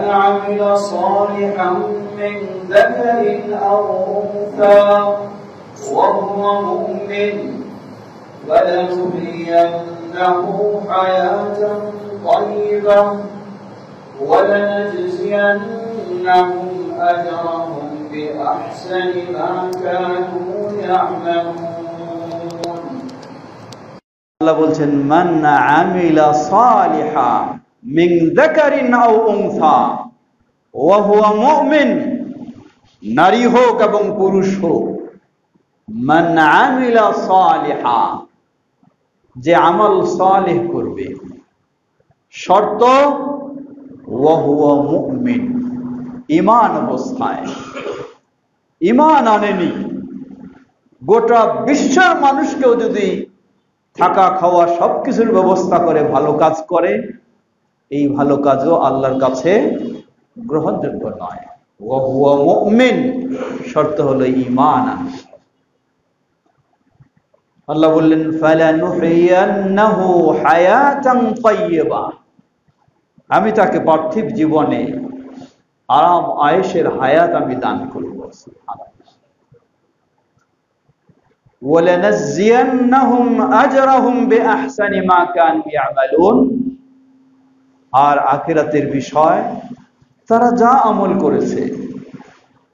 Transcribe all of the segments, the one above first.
عمل صالحا من ذكر أو أنثى وهو مؤمن فلنحيينه حياة طيبة ولنجزينهم أجرهم بأحسن ما كانوا يعملون. আল্লাহ বলছেন মান আমিলা সালিহা মিন যাকারিন আও উনসা ওয়া হুয়া মুমিন, নারী হোক এবং পুরুষ হোক, মান আমিলা সালিহা, যে আমল সালেহ করবে, শর্ত ওয়া হুয়া মুমিন, ঈমান অবস্থায়, ঈমান আনেনি। গোটা বিশ্বের মানুষকেও যদি থাকা খাওয়া সবকিছুর ব্যবস্থা করে ভালো কাজ করে, এই ভালো কাজও আল্লাহর কাছে গ্রহণযোগ্য নয়। ওয়া হুয়া মুমিন, শর্ত হলো ঈমান আনা। আল্লাহ বললেন ফালানুহিয়ান্নাহু হায়াতান তাইয়্যিবা, আমি তাকে পার্থিব জীবনে আরাম আয়েশের হায়াত আমি দান করব। ওয়ালানাজিয়ান্নাহুম আজরাহুম বিআহসানি মা কানু ইয়ামালুন, আর আখিরাতের বিষয় তারা যা আমল করেছে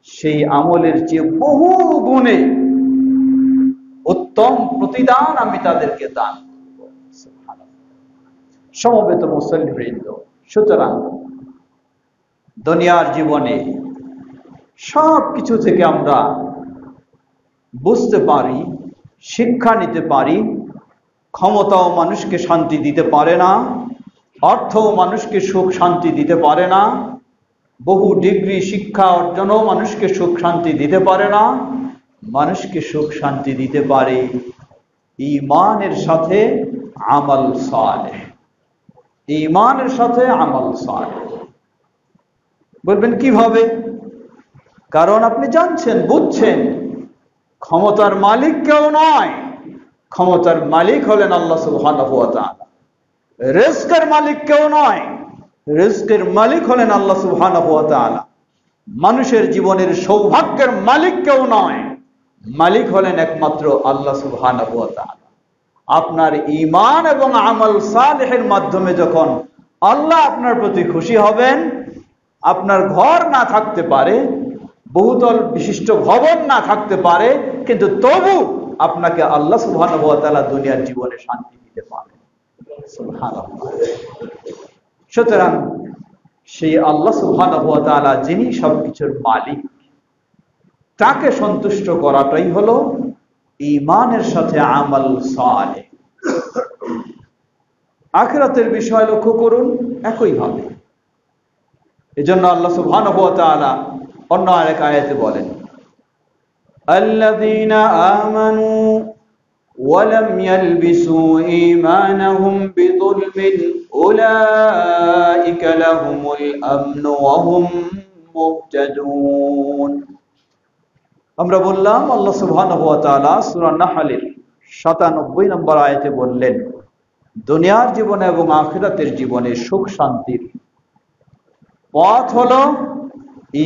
সেই আমলের চেয়ে বহু গুণে উত্তম প্রতিদান আমি তাদেরকে দান করব। সমবেত মুসলিমবৃন্দ, সুতরাং দুনিয়ার জীবনে সব কিছু থেকে আমরা বুঝতে পারি, শিক্ষা নিতে পারি, ক্ষমতাও মানুষকে শান্তি দিতে পারে না, অর্থও মানুষকে সুখ শান্তি দিতে পারে না, বহু ডিগ্রি শিক্ষা অর্জনও মানুষকে সুখ শান্তি দিতে পারে না। মানুষকে সুখ শান্তি দিতে পারে ঈমানের সাথে আমল সালেহ, ঈমানের সাথে আমল সালেহ। বলবেন কিভাবে? কারণ আপনি জানছেন, বুঝছেন, ক্ষমতার মালিক কেউ নয়, ক্ষমতার মালিক হলেন আল্লাহ সুবহানাহু ওয়া তাআলা। রিজকের মালিক কেউ নয়, রিজকের মালিক হলেন আল্লাহ সুবহানাহু ওয়া তাআলা। মানুষের জীবনের সৌভাগ্যের মালিক কেউ নয়, মালিক হলেন একমাত্র আল্লাহ সুবহানাহু ওয়া তাআলা। আপনার ঈমান এবং আমল সালেহের মাধ্যমে যখন আল্লাহ আপনার প্রতি খুশি হবেন, আপনার ঘর না থাকতে পারে, বহুতল বিশিষ্ট ভবন না থাকতে পারে, কিন্তু তবু আপনাকে আল্লাহ সুবহানাহু ওয়া তাআলা দুনিয়ার জীবনে শান্তি দিতে পারেন। সুবহানাল্লাহ। সুতরাং সেই আল্লাহ সুবহানাহু ওয়া তাআলা যিনি সবকিছুর মালিক, তাকে সন্তুষ্ট করাটাই হলো ঈমানের সাথে আমল সালেহ। আখিরাতের বিষয় লক্ষ্য করুন একইভাবে। এজন্য আল্লাহ সুবহানাহু ওয়া তাআলা অন্য আরেক আয়াতে বলেন আল্লাযীনা আমানু ওয়া লাম ইয়ালবিসু ঈমানাহুম বিযুলমিন উলাইকা লাহুমুল আমনু ওয়া হুম মুহতাদুন। আমরা বললাম আল্লাহ সুবহানাহু ওয়া তাআলা সূরা নাহলের ৯৭ নম্বর আয়াতে বললেন দুনিয়ার জীবনে এবং আখিরাতের জীবনে সুখ শান্তির পথ হলো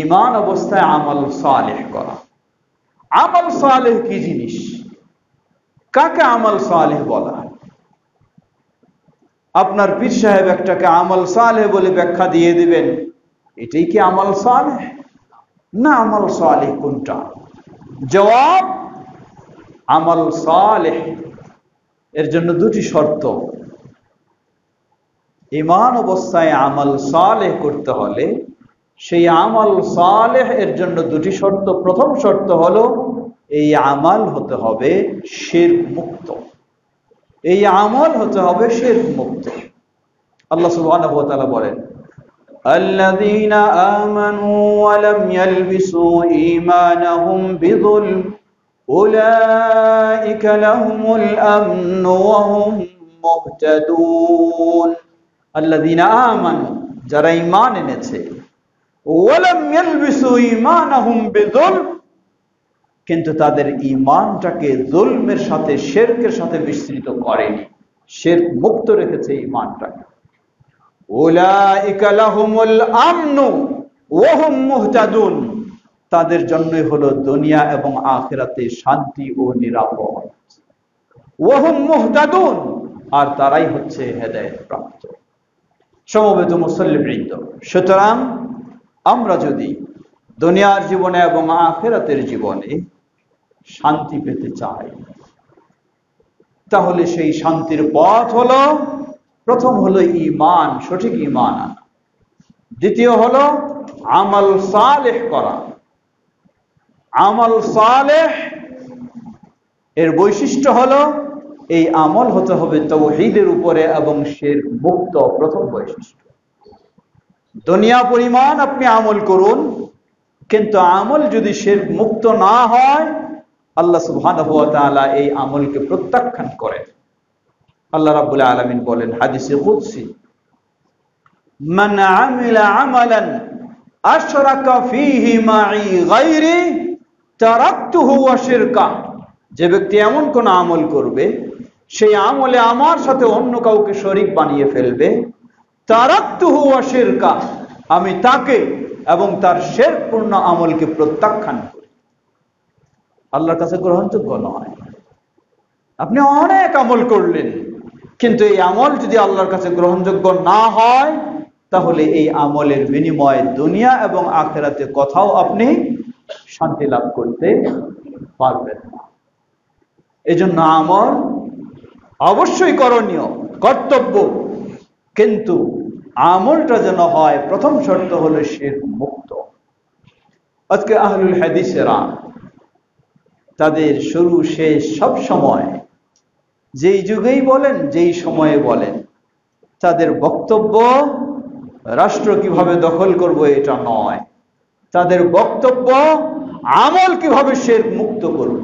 ঈমান অবস্থায় আমল সালেহ করা। আমল সালেহ কি জিনিস? কাকে আমল সালেহ বলা? আপনার পীর সাহেব একটাকে আমল সালেহ বলে ব্যাখ্যা দিয়ে দিবেন, এটাই কি আমল সালেহ? না, আমল সালেহ কোনটা? জবাব, আমল সালেহ এর জন্য দুটি শর্ত। ঈমান অবস্থায় আমল সালেহ করতে হলে সেই আমল সালেহ এর জন্য দুটি শর্ত। প্রথম শর্ত হলো এই আমল হতে হবে শিরক মুক্ত, এই আমল হতে হবে শিরক মুক্ত। আল্লাহ সুবহানাহু ওয়া তাআলা বলেন আল্লাযীনা আমানু ওয়া লাম ইয়ালবিসু ঈমানাহুম বিযুলম উলাইকা লাহুমুল আমনু ওয়া হুম মুহতাদুন। আল্লাযীনা আমানু, যারা ঈমান এনেছে, ওয়া লাম ইয়ালবিসু ঈমানাহুম বিযুলম, কিন্তু তাদের ঈমানটাকে যুলমের সাথে, শিরকের সাথে মিশ্রিত করেনি, শিরক মুক্ত রেখেছে ঈমানটাকে। উলাইকা লাহুমুল আমনু ওয়া হুম মুহতাদুন, তাদের জন্যই হলো দুনিয়া এবং আখিরাতে শান্তি ও নিরাপদ। ওয়া হুম মুহতাদুন, আর তারাই হচ্ছে হেদায়েত প্রাপ্ত। সমবেত মুসল্লিবৃন্দ, সুতরাং আমরা যদি দুনিয়ার জীবনে এবং আখিরাতের জীবনে শান্তি পেতে চাই, তাহলে সেই শান্তির পথ হলো, প্রথম হলো ঈমান, সঠিক ঈমান আনা। দ্বিতীয় হলো আমল সালেহ করা। আমল সালেহ এর বৈশিষ্ট্য হলো এই আমল হতে হবে তাওহীদের উপরে এবং শিরক মুক্ত, প্রথম বৈশিষ্ট্য। দুনিয়া পরিমাণ আপনি আমল করুন, কিন্তু আমল যদি শিরক মুক্ত না হয়, আল্লাহ সুবহানাহু ওয়া তাআলা এই আমলকে প্রত্যাখ্যান করেন। আল্লাহ রাব্বুল আলামিন বলেন হাদিসে কুদসি, মান আমিলা আমালান আশরাকা ফীহি মাই গায়রি তারাকতুহু ওয়া শিরকা, যে ব্যক্তি এমন কোন আমল করবে সেই আমলে আমার সাথে অন্য কাউকে শরীক বানিয়ে ফেলবে, তারাকতুহু ওয়া শিরকা, আমি তাকে এবং তার শিরকপূর্ণ আমলকে প্রত্যাখ্যান করি। আল্লাহর কাছে গ্রহণযোগ্য নয়। আপনি অনেক আমল করলেন, কিন্তু এই আমল যদি আল্লাহর কাছে গ্রহণযোগ্য না হয়, তাহলে এই আমলের বিনিময়ে দুনিয়া এবং আখিরাতে কোথাও আপনি শান্তি লাভ করতে পারবেন না। এজন্য আমল অবশ্যই করণীয়, কর্তব্য, কিন্তু আমলটা যেন হয়, প্রথম শর্ত হলো শিরক মুক্ত। আজকে আহলুল হাদিসেরা তাদের শুরু শেষ সব সময়, যেই যুগেই বলেন, যেই সময়ে বলেন, তাদের বক্তব্য রাষ্ট্র কিভাবে দখল করব এটা নয়, তাদের বক্তব্য আমল কিভাবে শিরক মুক্ত করব।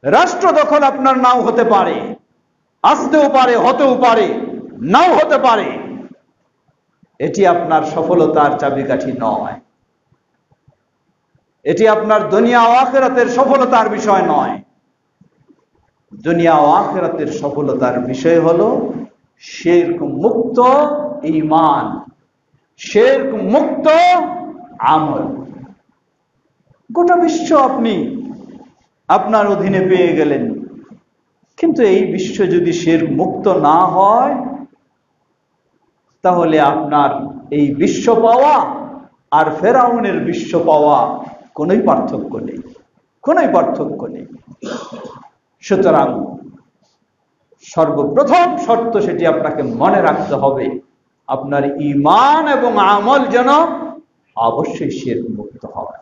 রাষ্ট্র দখল আপনার নাও হতে পারে, আসতেও পারে, হতেও পারে, নাও হতে পারে, এটি আপনার সফলতার চাবিকাঠি নয়, এটি আপনার দুনিয়া ও আখিরাতের সফলতার বিষয় নয়। দুনিয়া ও আখিরাতের সফলতার বিষয় হলো শিরক মুক্ত ঈমান, শিরক মুক্ত আমল। গোটা বিশ্ব আপনি আপনার অধীনে পেয়ে গেলেন, কিন্তু এই বিশ্ব যদি শিরক মুক্ত না হয়, তাহলে আপনার এই বিশ্ব পাওয়া আর ফেরাউনের বিশ্ব পাওয়া কোনোই পার্থক্য নেই, কোনোই পার্থক্য নেই। সুতরাং সর্বপ্রথম শর্ত, সেটি আপনাকে মনে রাখতে হবে, আপনার ঈমান এবং আমল যেন অবশ্যই শিরক মুক্ত হয়।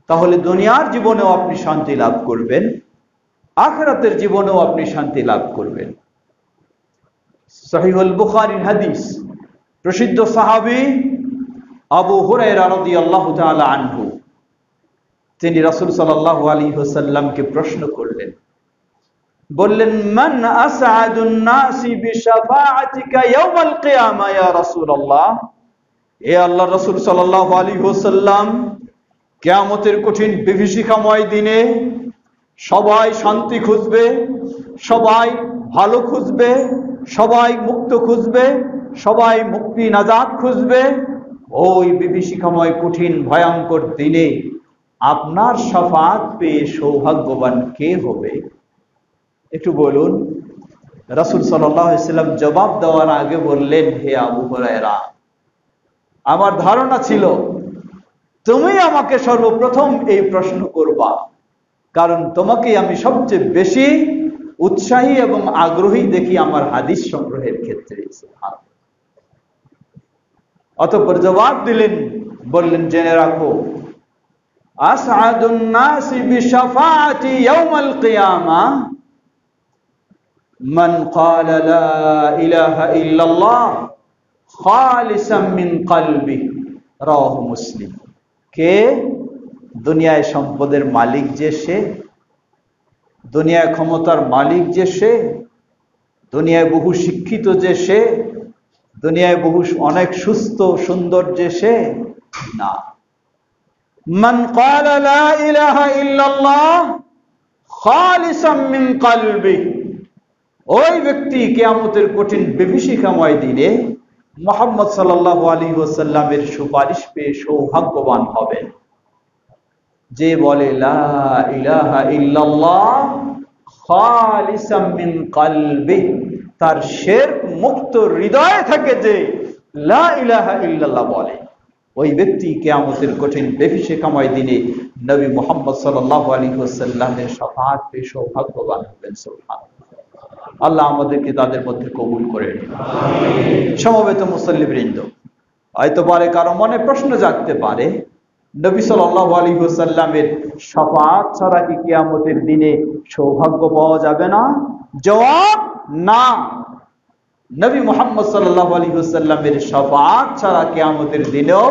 তাহলে দুনিয়ার জীবনেও আপনি শান্তি লাভ করবেন, আখিরাতের জীবনেও আপনি শান্তি লাভ করবেন। সহিহুল বুখারীর হাদিস, প্রসিদ্ধ সাহাবী আবু হুরায়রা রাদিয়াল্লাহু তাআলা আনহু, তিনি রাসূল সাল্লাল্লাহু আলাইহি ওয়াসাল্লামকে প্রশ্ন করলেন, বললেন, মান আসআদুন নাসি বিশাফাআতিকা ইয়াউমাল কিয়ামা ইয়া রাসূলুল্লাহ, হে আল্লাহর রাসূল সাল্লাল্লাহু আলাইহি ওয়াসাল্লাম, কিয়ামতের কঠিন বিভীষিকাময় দিনে সবাই শান্তি খুঁজবে, সবাই ভালো খুঁজবে, সবাই মুক্ত খুঁজবে, সবাই মুক্তি নাজাত খুঁজবে। ওই বিভীষিকাময় কঠিন ভয়ঙ্কর দিনে আপনার শাফাআত পেয়ে সৌভাগ্যবান কে হবে? একটু বলুন। রাসূল সাল্লাল্লাহু আলাইহি ওয়াসাল্লাম জবাব দেওয়ার আগে বললেন, হে আবু হুরায়রা, আমার ধারণা ছিল তুমি আমাকে সর্বপ্রথম এই প্রশ্ন করবা, কারণ তোমাকে আমি সবচেয়ে বেশি উৎসাহী এবং আগ্রহী দেখি আমার হাদিস সংগ্রহের ক্ষেত্রে। অতঃপর জবাব দিলেন, বললেন, জেনে রাখো, আসআদুন নাসি বিশাফাআতি ইয়াউমাল কিয়ামা মান ক্বালা লা ইলাহা ইল্লাল্লাহ খালিসাম মিন কলবি, রাওয়াহু মুসলিম। কে? দুনিয়ায় সম্পদের মালিক যে সে, দুনিয়ায় ক্ষমতার মালিক যে সে, দুনিয়ায় বহু শিক্ষিত যে সে, দুনিয়ায় বহু অনেক সুস্থ সুন্দর যে সে না। মান ক্বালা লা ইলাহা ইল্লাল্লাহ খালিসাম মিন কলবি, ওই ব্যক্তি কিয়ামতের কঠিন বিভীষিকাময় দিনে মুহাম্মদ সাল্লাল্লাহু আলাইহি ওয়াসাল্লামের সুপারিশ পেয়ে সৌভাগ্যবান হবেন। যে বলে লা ইলাহা ইল্লাল্লাহ খালিসাম মিন কলবি, তার শিরক মুক্ত হৃদয় থেকে যে লা ইলাহা ইল্লাল্লাহ বলে, ওই ব্যক্তি কিয়ামতের কঠিন বিভীষিকাময় দিনে নবী মুহাম্মদ সাল্লাল্লাহু আলাইহি ওয়াসাল্লামের শাফাআত পেয়ে সৌভাগ্যবান হবেন। সুবহানাল্লাহ। আল্লাহ আমাদেরকে তাদের মধ্যে কবুল করে নিন। সমবেত মুসল্লিবৃন্দ, হয়তো পারে কারো মনে প্রশ্ন জাগতে পারে, নবী সাল্লাল্লাহু আলাইহি ওয়াসাল্লামের শাফাআত ছাড়া কি কিয়ামতের দিনে সৌভাগ্য পাওয়া যাবে না? জবাব না। নবী মুহাম্মদ সাল্লাল্লাহু আলাইহি ওয়াসাল্লামের শাফাআত ছাড়া কিয়ামতের দিনেও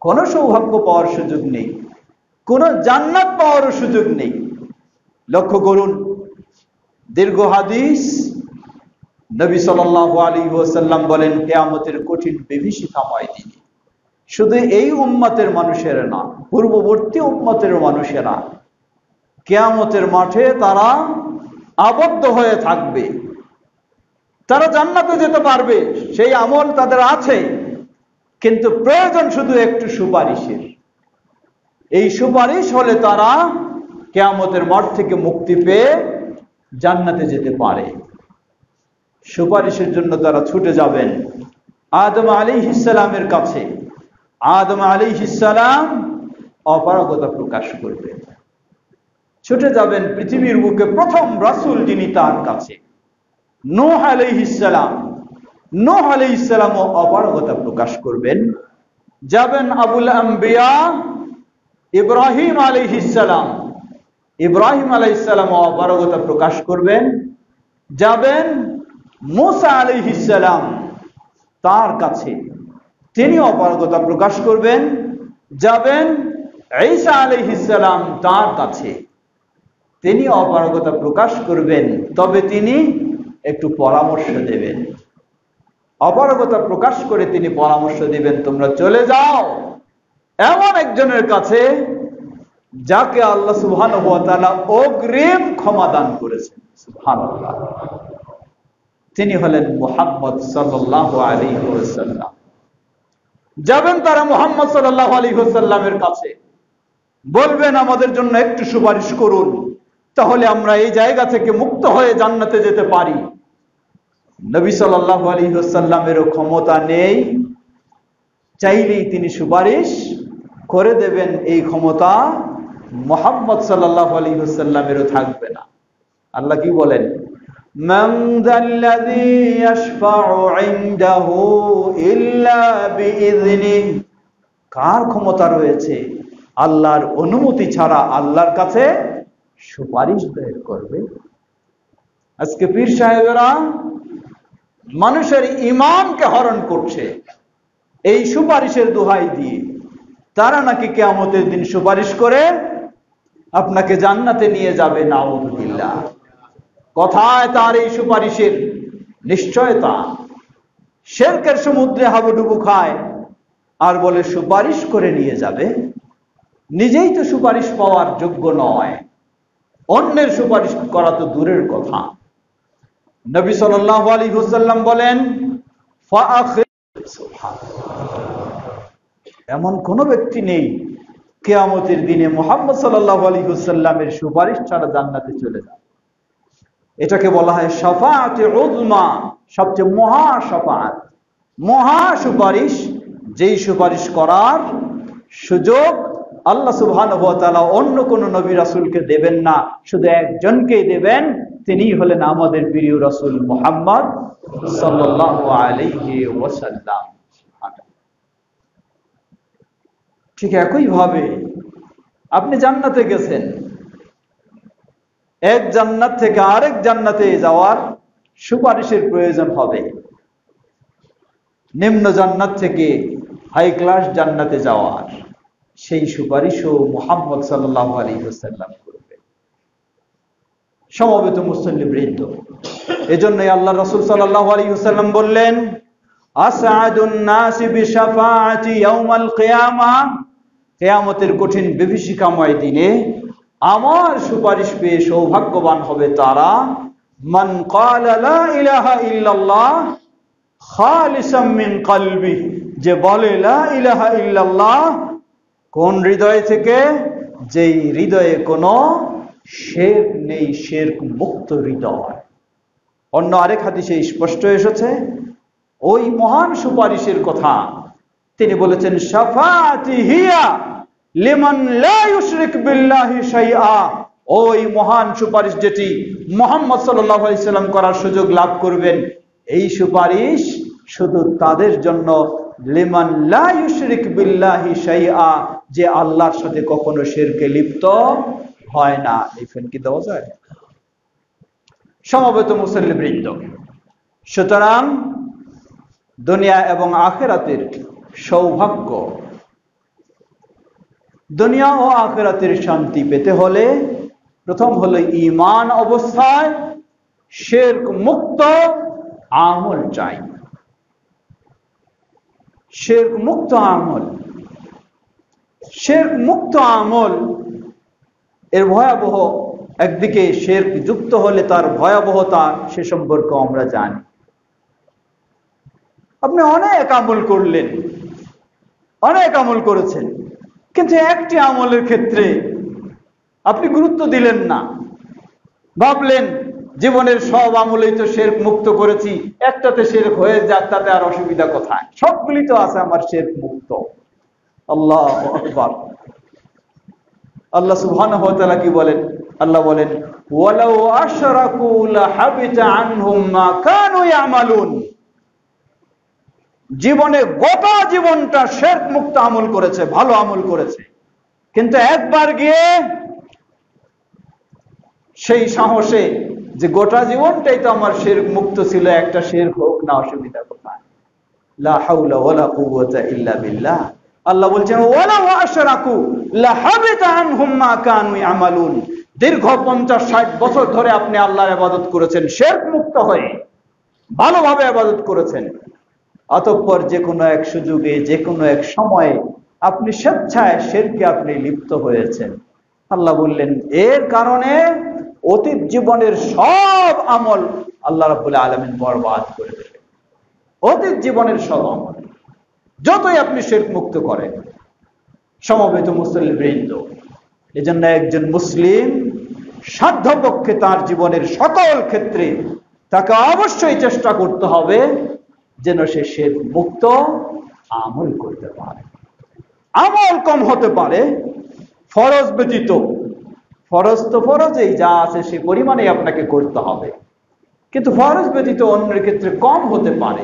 কোনো সৌভাগ্য পাওয়ার সুযোগ নেই, কোনো জান্নাত পাওয়ার সুযোগ নেই। লক্ষ্য করুন, দীর্ঘ হাদিস, নবী সাল্লাল্লাহু আলাইহি ওয়াসাল্লাম বলেন কিয়ামতের কঠিন বিভীষিকাময় দিনে শুধু এই উম্মতের মানুষেরা না, পূর্ববর্তী উম্মতের মানুষেরা কিয়ামতের মাঠে তারা আবদ্ধ হয়ে থাকবে। তারা জান্নাতে যেতে পারবে, সেই আমল তাদের আছে, কিন্তু প্রয়োজন শুধু একটু সুপারিশের। এই সুপারিশ হলে তারা কিয়ামতের মাঠ থেকে মুক্তি পেয়ে জান্নাতে যেতে পারে। সুপারিশের জন্য তারা ছুটে যাবেন আদম আলাইহিস সালামের কাছে। আদম আলাইহিস সালাম অপারগতা প্রকাশ করবেন, ছুটে যাবেন পৃথিবীর বুকে প্রথম রাসূল যিনি, তার কাছে নূহ আলাইহিস সালাম। নূহ আলাইহিস সালাম অপারগতা প্রকাশ করবেন। যাবেন আবুল আম্বিয়া ইব্রাহিম আলাইহিস সালাম। ইব্রাহিম আলাইহিস সালাম অপারগতা প্রকাশ করবেন। যাবেন মুসা আলাইহিস সালাম, তার কাছে, তিনি অপারগতা প্রকাশ করবেন। যাবেন ঈসা আলাইহিস সালাম, তার কাছে, তিনি অপারগতা প্রকাশ করবেন, তবে তিনি একটু পরামর্শ দেবেন। অপারগতা প্রকাশ করে তিনি পরামর্শ দিবেন, তোমরা চলে যাও এমন একজনের কাছে যাকে আল্লাহ সুবহানাহু ওয়া তাআলা অগ্রিম ক্ষমা দান করেছেন। সুবহানাল্লাহ। তিনি হলেন মুহাম্মদ সাল্লাল্লাহু আলাইহি ওয়াসাল্লাম। যাবেন তারা মুহাম্মদ সাল্লাল্লাহু আলাইহি ওয়াসাল্লামের কাছে, বলবেন আমাদের জন্য একটু সুপারিশ করুন, তাহলে আমরা এই জায়গা থেকে মুক্ত হয়ে জান্নাতে যেতে পারি। নবী সাল্লাল্লাহু আলাইহি ওয়াসাল্লামেরও ক্ষমতা নেই, চাইলেই তিনি সুপারিশ করে দেবেন, এই ক্ষমতা মুহাম্মদ সাল্লাল্লাহু আলাইহি ওয়াসাল্লামেরও থাকবে না। আল্লাহ কি বলেন? মান যাল্লাযী ইয়াশফাউ ইনদাহু ইল্লা বিইযনিহি, কার ক্ষমতা রয়েছে আল্লাহর অনুমতি ছাড়া আল্লাহর কাছে সুপারিশ দায়ের করবে? আজকে পীর সাহেবেরা মানুষের ঈমানকে হরণ করছে এই সুপারিশের দোহাই দিয়ে। তারা নাকি কিয়ামতের দিন সুপারিশ করে আপনাকে জান্নাতে নিয়ে যাবে। নাউযুবিল্লাহ। কথায় তার এই সুপারিশের নিশ্চয়তা। শিরকের সমুদ্রে হাবুডুবু খায় আর বলে সুপারিশ করে নিয়ে যাবে। নিজেই তো সুপারিশ পাওয়ার যোগ্য নয়, অন্যের সুপারিশ করা তো দূরের কথা। নবী সাল্লাল্লাহু আলাইহি ওয়াসাল্লাম বলেন, এমন কোন ব্যক্তি নেই কিয়ামতের দিনে মুহাম্মদ সাল্লাল্লাহু আলাইহি ওয়াসাল্লামের সুপারিশ ছাড়া জান্নাতে চলে যাবে। এটাকে বলা হয় শাফাআতে উযমা, সবচেয়ে মহা শাফাআত, মহা সুপারিশ। যেই সুপারিশ করার সুযোগ আল্লাহ সুবহানাহু ওয়া তাআলা অন্য কোন নবী রাসূলকে দেবেন না, শুধু একজনকেই দেবেন, তিনিই হলেন আমাদের প্রিয় রাসূল মুহাম্মদ সাল্লাল্লাহু আলাইহি ওয়াসাল্লাম। ঠিক একই ভাবে আপনি জান্নাতে গেছেন, এক জান্নাত থেকে আরেক জান্নাতে যাওয়ার সুপারিশের প্রয়োজন হবে। নিম্ন জান্নাত থেকে হাই ক্লাস জান্নাতে যাওয়ার সেই সুপারিশও মুহাম্মদ সাল্লাল্লাহু আলাইহি ওয়াসাল্লাম করবে। সমবেত মুসল্লিবৃন্দ, এজন্যই আল্লাহ রাসূল সাল্লাল্লাহু আলাইহি ওয়াসাল্লাম বললেন, আসআদুন নাসি বিশাফাআতি ইয়াউমাল কিয়ামাহ, কিয়ামতের কঠিন বিভীষিকাময় দিনে আমার সুপারিশ পেয়ে সৌভাগ্যবান হবে তারা মান ক্বালা লা ইলাহা ইল্লাল্লাহ খালিসাম মিন কলবি, যে বলে লা ইলাহা ইল্লাল্লাহ কোন হৃদয় থেকে? যেই হৃদয়ে কোনো শিরক নেই, শিরক মুক্ত হৃদয়। অন্য আরেক হাদিসে স্পষ্ট এসেছে ওই মহান সুপারিশের কথা। তিনি বলেছেন, শাফাআতি হিয়া লিমান লা ইউশরিক বিল্লাহি শাইআ, ওই মহান সুপারিশ যেটি মুহাম্মদ সাল্লাল্লাহু আলাইহি সাল্লাম করার সুযোগ লাভ করবেন, এই সুপারিশ শুধু তাদের জন্য, লিমান লা ইউশরিক বিল্লাহি শাইআ, যে আল্লাহর সাথে কখনো শিরকে লিপ্ত হয় না। এই ফেন কি দেওয়া যায়? সমবেত মুসল্লিবৃন্দ, সুতরাং দুনিয়া এবং আখিরাতের সৌভাগ্য, দুনিয়া ও আখিরাতের শান্তি পেতে হলে প্রথম হলো ঈমান অবস্থায় শিরক মুক্ত আমল চাই। শিরক মুক্ত আমল, শিরক মুক্ত আমল এর ভয়াবহ, একদিকে শিরক যুক্ত হলে তার ভয়াবহতা সে সম্পর্কে আমরা জানি। আপনি অনেক আমল করলেন, অনেক আমল করেছেন, কিন্তু একটি আমলের ক্ষেত্রে আপনি গুরুত্ব দিলেন না, ভাবলেন জীবনের সব আমলেই তো শিরক মুক্ত করেছি, একটাতে শিরক হয়ে যাক, তাতে আর অসুবিধা কোথায়, সবগুলি তো আছে আমার শিরক মুক্ত। আল্লাহু আকবার। আল্লাহ সুবহানাহু ওয়া তাআলা কি বলেন? আল্লাহ বলেন, ওয়ালাউ আশরাকু লাহাবিতা আনহুম মা কানু ইয়ামালুন। জীবনে গোটা জীবনটা শিরক মুক্ত আমল করেছে, ভালো আমল করেছে, কিন্তু একবার গিয়ে সেই সাহসে যে গোটা জীবনটাই তো আমার শিরক মুক্ত ছিল, একটা শিরক হোক না, অসুবিধা কোথায়? লা হাওলা ওয়ালা কুওয়াতা ইল্লা বিল্লাহ। আল্লাহ বলছেন, ওয়ালাউ আশরাকু লাহাবিতা আনহুম মা কানু ইয়ামালুন। দীর্ঘ 50-60 বছর ধরে আপনি আল্লাহর ইবাদত করেছেন শিরক মুক্ত হয়ে, ভালোভাবে ইবাদত করেছেন, অতঃপর যে কোনো এক সুযোগে, যে কোনো এক সময়ে আপনি স্বেচ্ছায় শিরকে আপনি লিপ্ত হয়েছেন। আল্লাহ বললেন, এর কারণে অতীত জীবনের সব আমল আল্লাহ রাব্বুল আলামিন বরবাদ করে দেবেন। অতীত জীবনের সব আমল যতই আপনি শিরক মুক্ত করেন। সমবেত মুসলিমবৃন্দ, এজন্য একজন মুসলিম সাধ্যপক্ষে তার জীবনের সকল ক্ষেত্রে তাকে অবশ্যই চেষ্টা করতে হবে যেন সে শিরক মুক্ত আমল করতে পারে। আমল কম হতে পারে ফরজ ব্যতীত, ফরজ তো ফরজেই যা আছে সে পরিমাণে আপনাকে করতে হবে, কিন্তু ফরজ ব্যতীত অন্যের ক্ষেত্রে কম হতে পারে,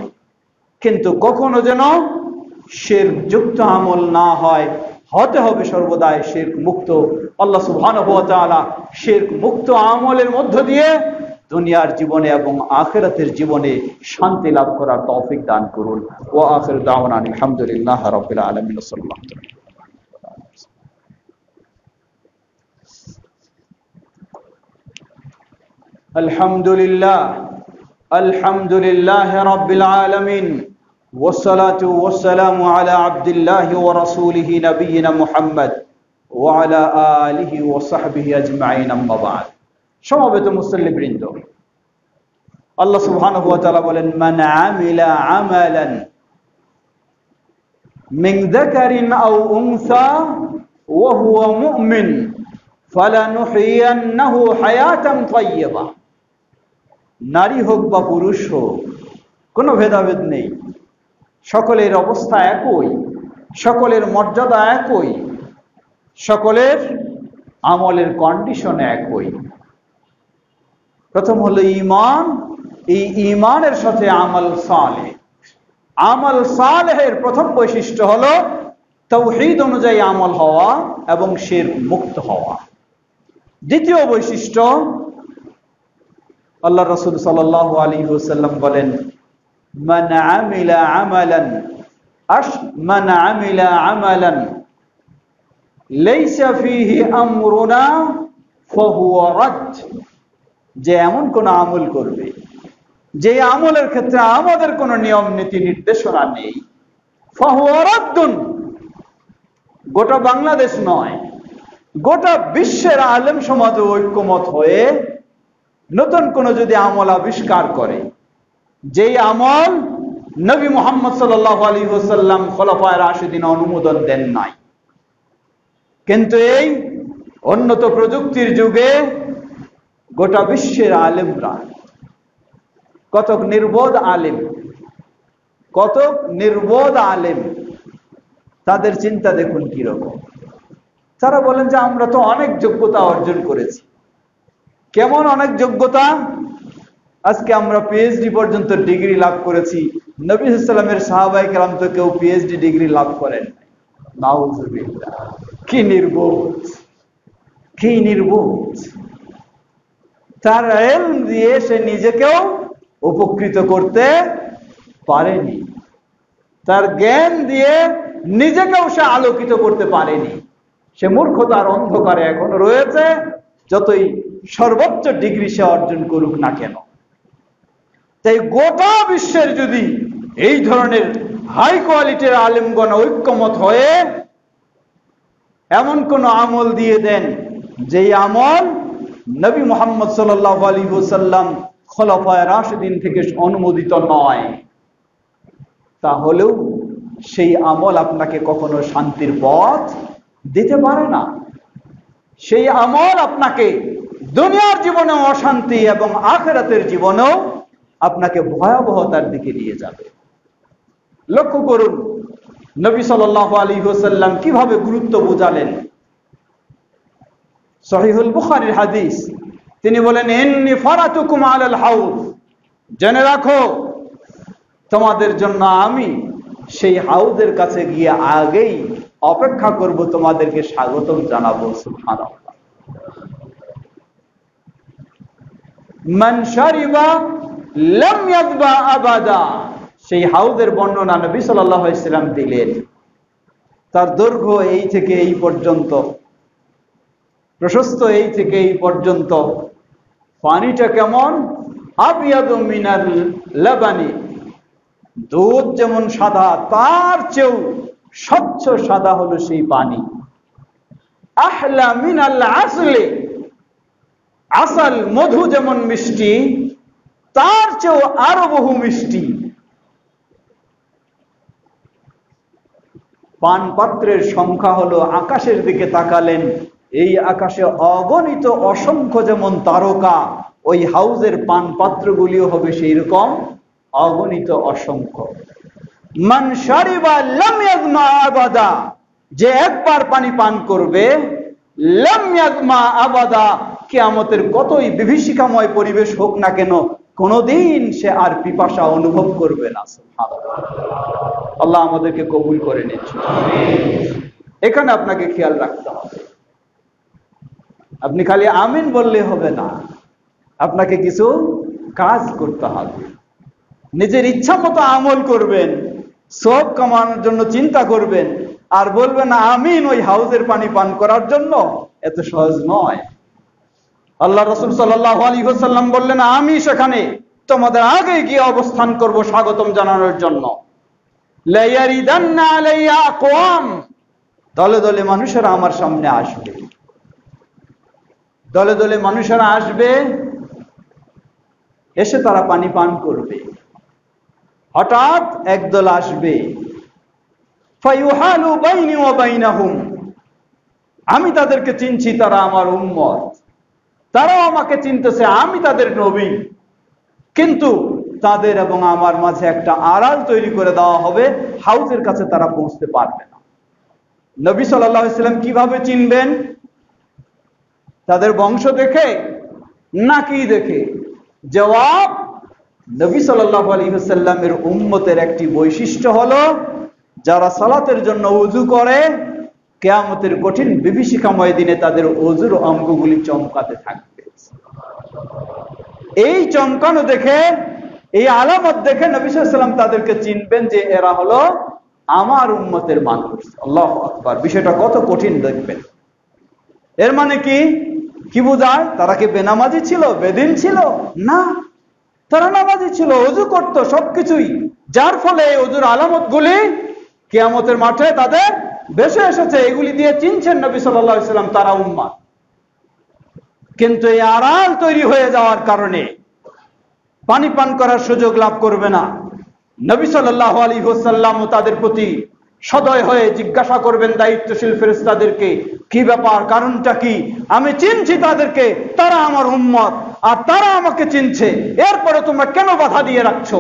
কিন্তু কখনো যেন শিরক যুক্ত আমল না হয়, হতে হবে সর্বদাই শিরক মুক্ত। আল্লাহ সুবহানাহু ওয়া তাআলা শিরক মুক্ত আমলের মধ্য দিয়ে দুনিয়ার জীবনে এবং আখিরাতের জীবনে শান্তি লাভ করার তৌফিক দান করুন। ওয়া আখিরু দাওয়ানা আলহামদুলিল্লাহি রাব্বিল আলামিন। সাল্লাল্লাহু আলাইহি ওয়া সাল্লাম। আলহামদুলিল্লাহি রাব্বিল আলামিন। والصلاة والسلام على عبد الله ورسوله نبينا محمد وعلى آله وصحبه أجمعين أما بعد। সমবেত মুসল্লিবৃন্দ, আল্লাহ সুবহানাহু ওয়া তাআলা বলেন, মান আমিলা আমালান মিন যাকারিন আও উনসা ওয়া হুয়া মুমিন ফালানুহইয়ান্নাহু হায়াতান তাইয়্যিবা। নারী হোক বা পুরুষ হোক, কোনো ভেদাভেদ নেই, সকলের অবস্থা একই, সকলের মর্যাদা একই, সকলের আমলের কন্ডিশন একই। প্রথম হলো ঈমান। এই ঈমানের সাথে আমল সালেহ। আমল সালেহের প্রথম বৈশিষ্ট্য হলো তাওহীদ অনুযায়ী আমল হওয়া এবং শিরক মুক্ত হওয়া। দ্বিতীয় বৈশিষ্ট্য, আল্লাহ রাসূল সাল্লাল্লাহু আলাইহি ওয়াসাল্লাম বলেন, মান আমিলা আমালান লাইসা ফীহি আমরুনা ফাহুয়া রাদ। যে এমন কোন আমল করবে যে আমলের ক্ষেত্রে আমাদের কোনো নিয়ম নীতি নির্দেশনা নেই, ফাহুয়া রাদ্দুন। গোটা বাংলাদেশ নয়, গোটা বিশ্বের আলেম সমাজ ঐক্যমত হয়ে নতুন কোন যদি আমল আবিষ্কার করে, যেই আমল নবী মুহাম্মদ সাল্লাল্লাহু আলাইহি ওয়াসাল্লাম খোলাফায়ে রাশিদিন অনুমোদন দেন নাই। কিন্তু এই উন্নত প্রযুক্তির যুগে গোটা বিশ্বের আলেমরা, কত নির্বোধ আলেম, তাদের চিন্তা দেখুন কি রকম। তারা বলেন যে আমরা তো অনেক যোগ্যতা অর্জন করেছি। কেমন অনেক যোগ্যতা? আজকে আমরা পিএইচডি পর্যন্ত ডিগ্রি লাভ করেছি। নবী সাল্লাল্লাহু আলাইহি ওয়াসাল্লামের সাহাবায়ে কেরাম তো কেউ পিএইচডি ডিগ্রি লাভ করেন নাই। নাউযুবিল্লাহ! কি নির্বোধ! তার ইলম দিয়ে সে নিজেকেও উপকৃত করতে পারেনি, তার জ্ঞান দিয়ে নিজেকেও সে আলোকিত করতে পারেনি। সে মূর্খতার অন্ধকারে এখন রয়েছে, যতই সর্বোচ্চ ডিগ্রি সে অর্জন করুক না কেন। তাই গোটা বিশ্বের যদি এই ধরনের হাই কোয়ালিটির আলেমগণ ঐক্যমত হয়ে এমন কোন আমল দিয়ে দেন, যেই আমল নবী মুহাম্মদ সাল্লাল্লাহু আলাইহি ওয়াসাল্লাম খোলাফায়ে রাশিদিন থেকে অনুমোদিত নয়, তাহলেও সেই আমল আপনাকে কখনো শান্তির পথ দিতে পারে না। সেই আমল আপনাকে দুনিয়ার জীবনে অশান্তি এবং আখিরাতের জীবনেও আপনাকে ভয়াবহতার দিকে নিয়ে যাবে। লক্ষ্য করুন নবী সাল্লাল্লাহু আলাইহি ওয়াসাল্লাম কিভাবে গুরুত্ব বোঝালেন। সহিহুল বুখারীর হাদিস, তিনি বলেন, ইন্নী ফারাতুকুম আলাল হাউজ, জেনে রাখো তোমাদের জন্য আমি সেই হাউজের কাছে গিয়ে আগেই অপেক্ষা করব, তোমাদেরকে স্বাগতম জানাবো। সুবহানাল্লাহ। মান শারিবা লাম ইয়াযবা আবাদা, সেই হাউজের বর্ণনা নবী সাল্লাল্লাহু আলাইহি ওয়াসাল্লাম দিলেন। তার দৈর্ঘ্য এই থেকে এই পর্যন্ত, প্রশস্ত এই থেকে এই পর্যন্ত। পানিটা কেমন? আবিয়াদু মিনাল লাবানি, দুধ যেমন সাদা তার চেয়েও স্বচ্ছ সাদা হলো সেই পানি। আহলা মিনাল আসলি, আসাল মধু যেমন মিষ্টি তার চেয়েও আরো বহু মিষ্টি। পান পাত্রের সংখ্যা হলো, আকাশের দিকে তাকালেন, এই আকাশে অগণিত অসংখ্য যেমন তারকা, ওই হাউজের পান পাত্রগুলিও হবে সেই রকম অগণিত অসংখ্য। মান শারিবা লাম ইয়াজমা আবাদা, যে একবার পানি পান করবে, লাম ইয়াজমা আবাদা, কিয়ামতের কতই বিভীষিকাময় পরিবেশ হোক না কেন, কোনদিন সে আর পিপাসা অনুভব করবে না। সুবহানাল্লাহ। আল্লাহ আমাদেরকে কবুল করে নিচ্ছে। এখানে আপনাকে খেয়াল রাখতে হবে, আপনি খালি আমিন বললে হবে না, আপনাকে কিছু কাজ করতে হবে। নিজের ইচ্ছা মতো আমল করবেন, সব কামানোর জন্য চিন্তা করবেন, আর বলবেন আমিন ওই হাউজের পানি পান করার জন্য, এত সহজ নয়। আল্লাহ রাসূল সাল্লাল্লাহু আলাইহি ওয়াসাল্লাম বললেন, আমি সেখানে তোমাদের আগে গিয়ে অবস্থান করব স্বাগতম জানানোর জন্য। লা ইয়ারিদান্না আলাইয়া আকওয়াম, দলে দলে মানুষেরা আমার সামনে আসবে, দলে দলে মানুষেরা আসবে, এসে তারা পানি পান করবে। হঠাৎ একদল আসবে, ফায়ুহালু বাইনি ওয়া বাইনাহুম, আমি তাদেরকে চিনছি, তারা আমার উম্মত, তারাও আমাকে চিনতেছে, আমি তাদের নবী, কিন্তু তাদের এবং আমার মাঝে একটা আড়াল তৈরি করে দেওয়া হবে, হাউজের কাছে তারা পৌঁছতে পারবে না। নবী সাল্লাল্লাহু আলাইহি ওয়াসাল্লাম কিভাবে চিনবেন? তাদের বংশ দেখে নাকি দেখে? জবাব, নবী সাল্লাল্লাহু আলাইহি ওয়াসাল্লামের উম্মতের একটি বৈশিষ্ট্য হলো, যারা সালাতের জন্য ওযু করে, কিয়ামতের কঠিন বিভীষিকাময় দিনে তাদের ওযুর অঙ্গগুলি চমকাতে থাকবে। এই চমকানো দেখে, এই আলামত দেখে নবী সাল্লাল্লাহু আলাইহি ওয়াসাল্লাম তাদেরকে চিনবেন যে এরা হলো আমার উম্মতের মানুষ। আল্লাহু আকবার! বিষয়টা কত কঠিন দেখবেন। এর মানে কি বোঝায়? তারা কি বেনামাজি ছিল, বেদিন ছিল? না, তারা নামাজি ছিল, ওযু করত, সবকিছুই, যার ফলে এই ওযুর আলামত গুলি কিয়ামতের মাঠে তাদের ভেসে এসেছে। এগুলি দিয়ে চিনছেন নবী সাল্লাল্লাহু আলাইহি ওয়াসাল্লাম তারা উম্মাহ। কিন্তু এই আড়াল তৈরি হয়ে যাওয়ার কারণে পানি পান করার সুযোগ লাভ করবে না। নবী সাল্লাল্লাহু আলাইহি ওয়াসাল্লাম তাদের প্রতি সদয় হয়ে জিজ্ঞাসা করবেন দায়িত্বশীল ফেরেশতাদেরকে, কি ব্যাপার, কারণটা কি? আমি চিনছি তাদেরকে, তারা আমার উম্মত, আর তারা আমাকে চিনছে, এরপরে তোমরা কেন বাধা দিয়ে রাখছো?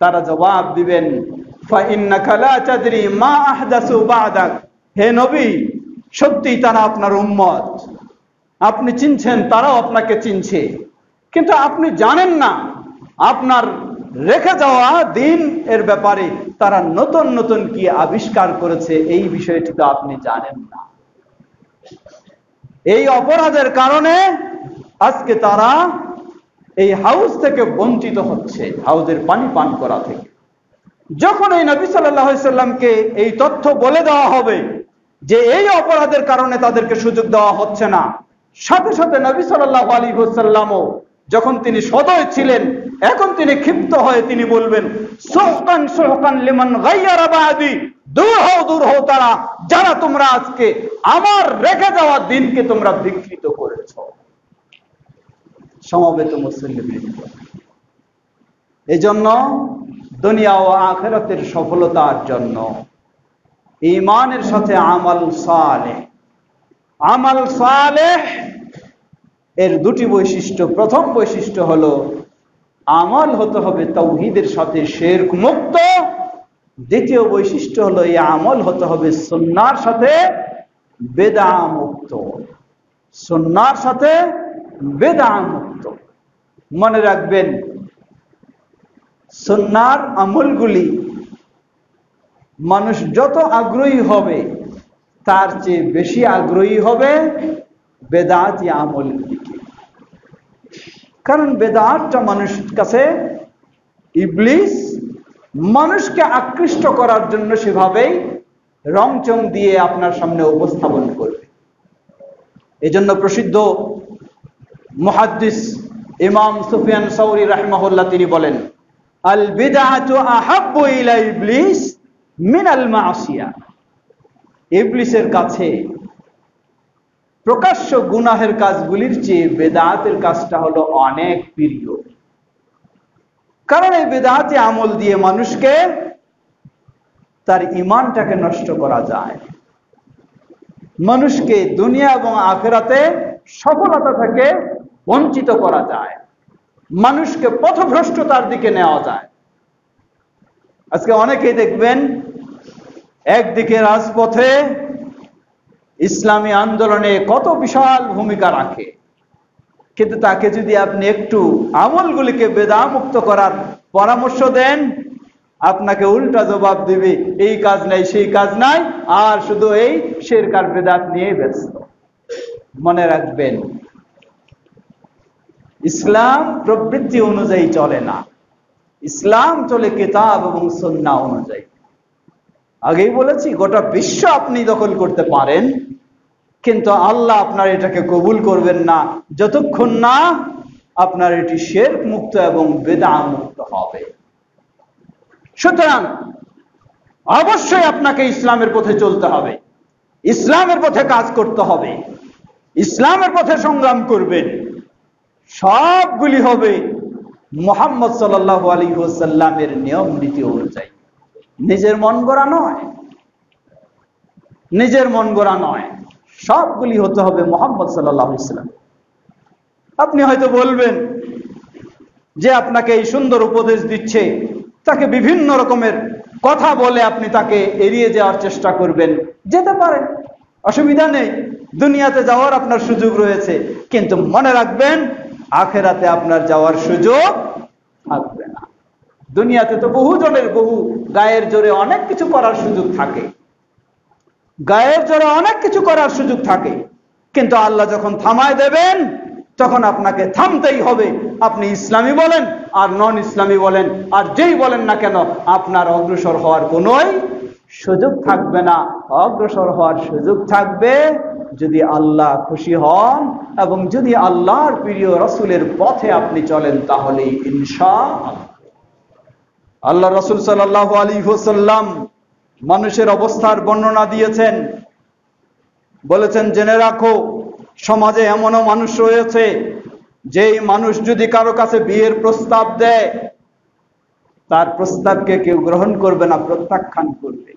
তারা জবাব দিবেন, ফাইন্নাকা লা তাদরি মা আহদাসু বা'দাক। হে নবী, সত্যি তারা আপনার উম্মত, আপনি চিনছেন, তারাও আপনাকে চিনছে, কিন্তু আপনি জানেন না আপনার রেখে যাওয়া দিন এর ব্যাপারে তারা নতুন নতুন কি আবিষ্কার করেছে, এই বিষয়টি তো আপনি জানেন না। এই অপরাধের কারণে আজকে তারা এই হাউস থেকে বঞ্চিত হচ্ছে, হাউজের পানি পান করা থেকে। যখন এই নবী সাল্লাল্লাহু আলাইহি সাল্লামকে এই তথ্য বলে দেওয়া হবে যে এই অপরাধের কারণে তাদেরকে সুযোগ দেওয়া হচ্ছে না, সাথে সাথে নবী সাল্লাল্লাহু আলাইহি ওয়াসাল্লামও যখন তিনি সদয় ছিলেন, এখন তিনি ক্ষিপ্ত হয়ে তিনি বলবেন, সুহকান সুহকান লিমান গায়্যারা বাদি, দূর হও তারা যারা তোমরা আজকে আমার রেখে যাওয়া দিনকে তোমরা বিকৃত করেছো। সমবেত মুসলিম, এই জন্য দুনিয়া ও আখিরাতের সফলতার জন্য ঈমানের সাথে আমাল সালেহ এর দুটি বৈশিষ্ট্য। প্রথম বৈশিষ্ট্য হলো আমল হতে হবে তাওহীদের সাথে শিরক মুক্ত। দ্বিতীয় বৈশিষ্ট্য হলো এই আমল হতে হবে সুন্নাহর সাথে বিদআ মুক্ত। সুন্নাহর সাথে বিদআ মুক্ত। মনে রাখবেন, সুন্নাহর আমলগুলি মানুষ যত আগ্রহী হবে তার চেয়ে বেশি আগ্রহী হবে বেদাতি আমল দিকে। কারণ বেদাতটা মানুষের কাছে, ইবলিস মানুষকে আকৃষ্ট করার জন্য সেভাবেই রংচং দিয়ে আপনার সামনে উপস্থাপন করবে। এজন্য প্রসিদ্ধ মুহাদ্দিস ইমাম সুফিয়ান সাউরি রাহিমাহুল্লাহ তিনি বলেন, আল বিদআতু আহাব্বু ইলা ইবলিস মিনাল মাসিয়া। ইবলিসের কাছে প্রকাশ্য গুনাহের কাজগুলির চেয়ে বেদাতের কাজটা হলো অনেক প্রিয়। কারণ এই বেদাতে আমল দিয়ে মানুষকে তার ঈমানটাকে নষ্ট করা যায়, মানুষকে দুনিয়া এবং আখিরাতে সফলতা থেকে বঞ্চিত করা যায়, মানুষকে পথভ্রষ্টতার দিকে নেওয়া যায়। আজকে অনেকেই দেখবেন একদিকে রাজপথে ইসলামী আন্দোলনে কত বিশাল ভূমিকা রাখে, কিন্তু তাকে যদি আপনি একটু আমলগুলিকে বেদামুক্ত করার পরামর্শ দেন, আপনাকে উল্টা জবাব দিবে, এই কাজ নাই সেই কাজ নাই, আর শুধু এই শিরক আর বেদাত নিয়ে ব্যস্ত। মনে রাখবেন, ইসলাম প্রবৃত্তি অনুযায়ী চলে না, ইসলাম চলে কিতাব এবং সুন্নাহ অনুযায়ী। আগেই বলেছি, গোটা বিশ্ব আপনি দখল করতে পারেন, কিন্তু আল্লাহ আপনার এটাকে কবুল করবেন না যতক্ষণ না আপনার এটি শিরক মুক্ত এবং বিদআত মুক্ত হবে। সুতরাং অবশ্যই আপনাকে ইসলামের পথে চলতে হবে, ইসলামের পথে কাজ করতে হবে, ইসলামের পথে সংগ্রাম করবেন। সবগুলি হবে মুহাম্মদ সাল্লাল্লাহু আলাইহি ওয়াসাল্লামের নিয়ম নীতি অনুযায়ী, নিজের মন গড়া নয়, নিজের মন গড়া নয়, সবগুলি হতে হবে মুহাম্মদ সাল্লাল্লাহু আলাইহি ওয়াসাল্লাম। আপনি হয়তো বলবেন যে আপনাকে এই সুন্দর উপদেশ দিচ্ছে, তাকে বিভিন্ন রকমের কথা বলে আপনি তাকে এড়িয়ে যাওয়ার চেষ্টা করবেন। যেতে পারেন, অসুবিধা নেই, দুনিয়াতে যাওয়ার আপনার সুযোগ রয়েছে, কিন্তু মনে রাখবেন আখিরাতে আপনার যাওয়ার সুযোগ থাকবে না। দুনিয়াতে তো বহু জনের বহু গায়ের জোরে অনেক কিছু করার সুযোগ থাকে, গায়ের জোরে অনেক কিছু করার সুযোগ থাকে, কিন্তু আল্লাহ যখন থামায় দেবেন তখন আপনাকে থামতেই হবে। আপনি ইসলামী বলেন আর নন ইসলামী বলেন আর যেই বলেন না কেন, আপনার অগ্রসর হওয়ার কোনোই সুযোগ থাকবে না। অগ্রসর হওয়ার সুযোগ থাকবে যদি আল্লাহ খুশি হন এবং যদি আল্লাহর প্রিয় রাসূলের পথে আপনি চলেন, তাহলে ইনশাআল্লাহ। আল্লাহ রাসূল সাল্লাল্লাহু আলাইহি ওয়াসাল্লাম মানুষের অবস্থার বর্ণনা দিয়েছেন, বলেছেন, জেনে রাখো সমাজে এমনও মানুষ রয়েছে যেই মানুষ যদি কারো কাছে বিয়ের প্রস্তাব দেয়, তার প্রস্তাবকে কেউ গ্রহণ করবে না, প্রত্যাখ্যান করবে।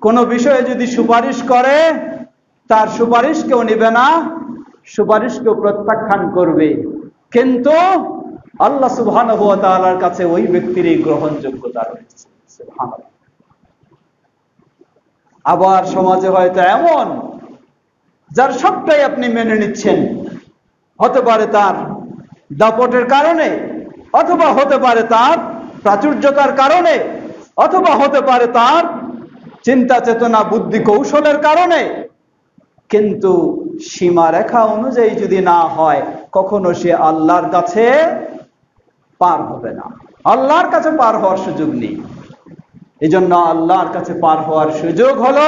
কোনো বিষয়ে যদি সুপারিশ করে, তার সুপারিশ কেউ নেবে না, সুপারিশ কেউ প্রত্যাখ্যান করবে। কিন্তু আল্লাহ সুবহানাহু ওয়া তাআলার কাছে ওই ব্যক্তির এই গ্রহণযোগ্যতা রয়েছে। সুবহানাল্লাহ। আবার সমাজে হয়তো এমন যার সবটাই আপনি মেনে নিচ্ছেন, হতে পারে তার দাপটের কারণে, অথবা হতে পারে তার প্রাচুর্যতার কারণে, অথবা হতে পারে তার চিন্তা চেতনা বুদ্ধি কৌশলের কারণে, কিন্তু সীমারেখা অনুযায়ী যদি না হয়, কখনো সে আল্লাহর কাছে পার হবে না। আল্লাহর কাছে পার হওয়ার সুযোগ নেই। এই জন্য আল্লাহর কাছে পার হওয়ার সুযোগ হলো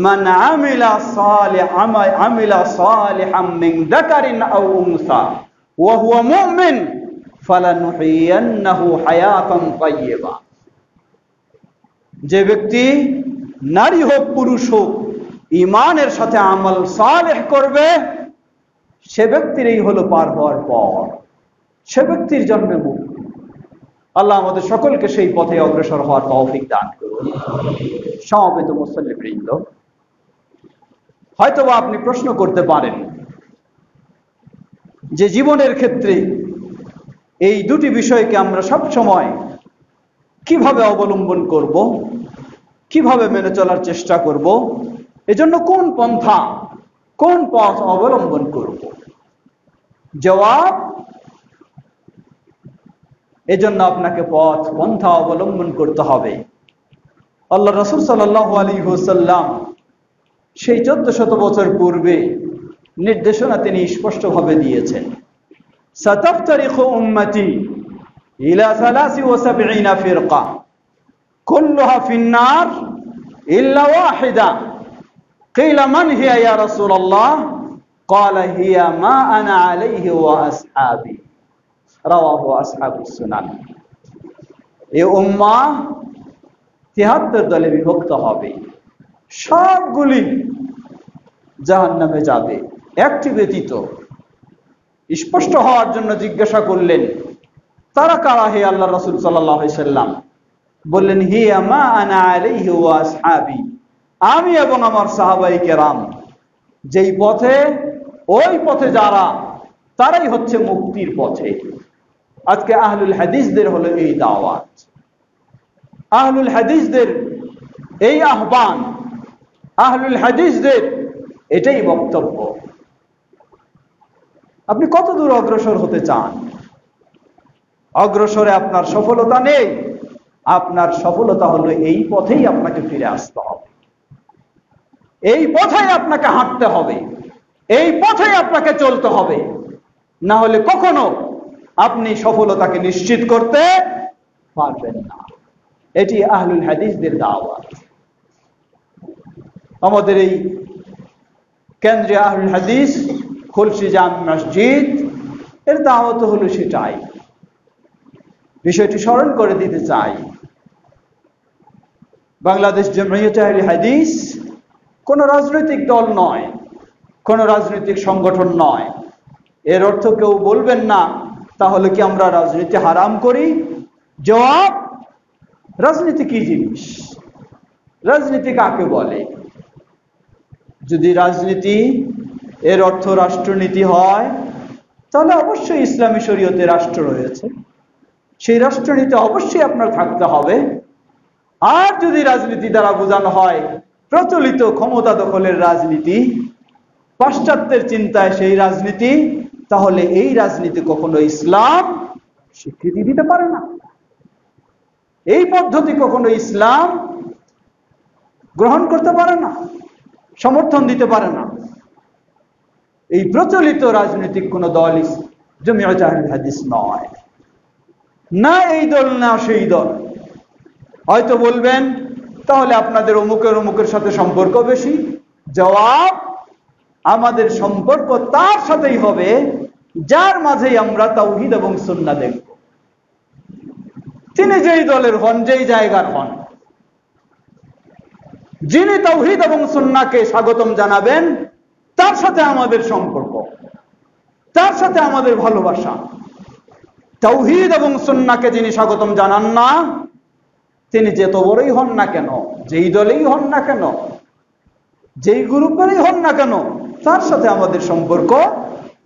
মান আমিলা সালিহাম মিন যাকারিন আও উনসা ওয়া হুয়া মুমিন ফালানুহিয়ান্নাহু হায়াতান তাইয়্যিবা। যে ব্যক্তি নারী হোক পুরুষ হোক ঈমানের সাথে আমল সালেহ করবে, সে ব্যক্তির এই হলো পার হওয়ার পর, সে ব্যক্তির জন্য মুক্তি। আল্লাহ আমাদের সকলকে সেই পথে অগ্রসর হওয়ার তৌফিক দান করুন। সমবেত মুসল্লিবৃন্দ, হয়তোবা আপনি প্রশ্ন করতে পারেন যে জীবনের ক্ষেত্রে এই দুটি বিষয়কে আমরা সব সময় কিভাবে অবলম্বন করব, কিভাবে মেনে চলার চেষ্টা করব, এজন্য কোন পন্থা, কোন পথ অবলম্বন করব? জবাব, এজন্য আপনাকে পথ পন্থা অবলম্বন করতে হবে। আল্লাহ রাসূল সাল্লাল্লাহু আলাইহি ওয়াসাল্লাম সেই 1400 বছর পূর্বে নির্দেশনা তিনি স্পষ্টভাবে দিয়েছেন। সাতাফতারিকু উম্মতি ইলা 73 ফিরকা কুল্লুহা ফিন-নার ইল্লা ওয়াহিদা কিলা মান হিয়া ইয়া রাসূলুল্লাহ ক্বালা হিয়া মা আনা আলাইহি ওয়া আসহাবি রাওয়াহু আসহাবুস সুনান। এই উম্মাহ 73 দলে বিভক্ত হবে, সবগুলি জাহান্নামে যাবে, একটি ব্যতীত। স্পষ্ট হওয়ার জন্য জিজ্ঞাসা করলেন, তারা কারা হে আল্লাহ রাসূল সাল্লাল্লাহু আলাইহি সাল্লাম? বললেন, হিয়া মা আনা আলাইহি ওয়া আসহাবি, আমি এবং আমার সাহাবায়ে কেরাম যেই পথে, ওই পথে যারা, তারাই হচ্ছে মুক্তির পথে। আজকে আহলুল হাদিসদের হলো এই দাওয়াত, আহলুল হাদিসদের এই আহ্বান, আহলুল হাদিসদের এটাই বক্তব্য। আপনি কত দূর অগ্রসর হতে চান? অগ্রসরে আপনার সফলতা নেই, আপনার সফলতা হলো এই পথেই আপনাকে ফিরে আসতে হবে, এই পথেই আপনাকে হাঁটতে হবে, এই পথেই আপনাকে চলতে হবে। না হলে কখনো আপনি সফলতাকে নিশ্চিত করতে পারবেন না। এটি আহলুল হাদিসদের দাওয়াত। আমাদের এই কেন্দ্রীয় আহলুল হাদিস খুলশী জামে মসজিদ এর দাওয়াত হলো সেটাই। বিষয়টি স্মরণ করে দিতে চাই, বাংলাদেশ জামিয়াতে আহলে হাদিস কোন রাজনৈতিক দল নয়, কোন রাজনৈতিক সংগঠন নয়। এর অর্থ কেউ বলবেন না তাহলে কি আমরা রাজনীতি হারাম করি? জবাব, রাজনীতি কি জিনিস, রাজনীতি কাকে বলে? যদি রাজনীতি এর অর্থ রাষ্ট্রনীতি হয়, তাহলে অবশ্যই ইসলামী শরীয়তে রাষ্ট্র রয়েছে, সেই রাষ্ট্রনীতি অবশ্যই আপনার থাকতে হবে। আর যদি রাজনীতি দ্বারা বোঝানো হয় প্রচলিত ক্ষমতা দখলের রাজনীতি, পাশ্চাত্যের চিন্তায় সেই রাজনীতি, তাহলে এই রাজনীতি কখনো ইসলাম স্বীকৃতি দিতে পারে না, এই পদ্ধতি কখনো ইসলাম গ্রহণ করতে পারে না, সমর্থন দিতে পারে না। এই প্রচলিত রাজনৈতিক কোন দল জামিয়াতে আহলে হাদিস নয়, না এই দল না সেই দল। হয়তো বলবেন তাহলে আপনাদের অমুকের সাথে সম্পর্ক বেশি। জবাব, আমাদের সম্পর্ক তার সাথেই হবে যার মাঝেই আমরা তাওহীদ এবং সুন্নাহ দেখব। তিনি যেই দলের হন, যেই জায়গার হন, যিনি তাওহীদ এবং সুন্নাহকে স্বাগতম জানাবেন, তার সাথে আমাদের সম্পর্ক, তার সাথে আমাদের ভালোবাসা। তাওহীদ এবং সুন্নাহকে যিনি স্বাগতম জানান না, তিনি যত বড়ই হন না কেন, যেই দলেই হন না কেন, যেই গ্রুপেরই হন না কেন, তার সাথে আমাদের সম্পর্ক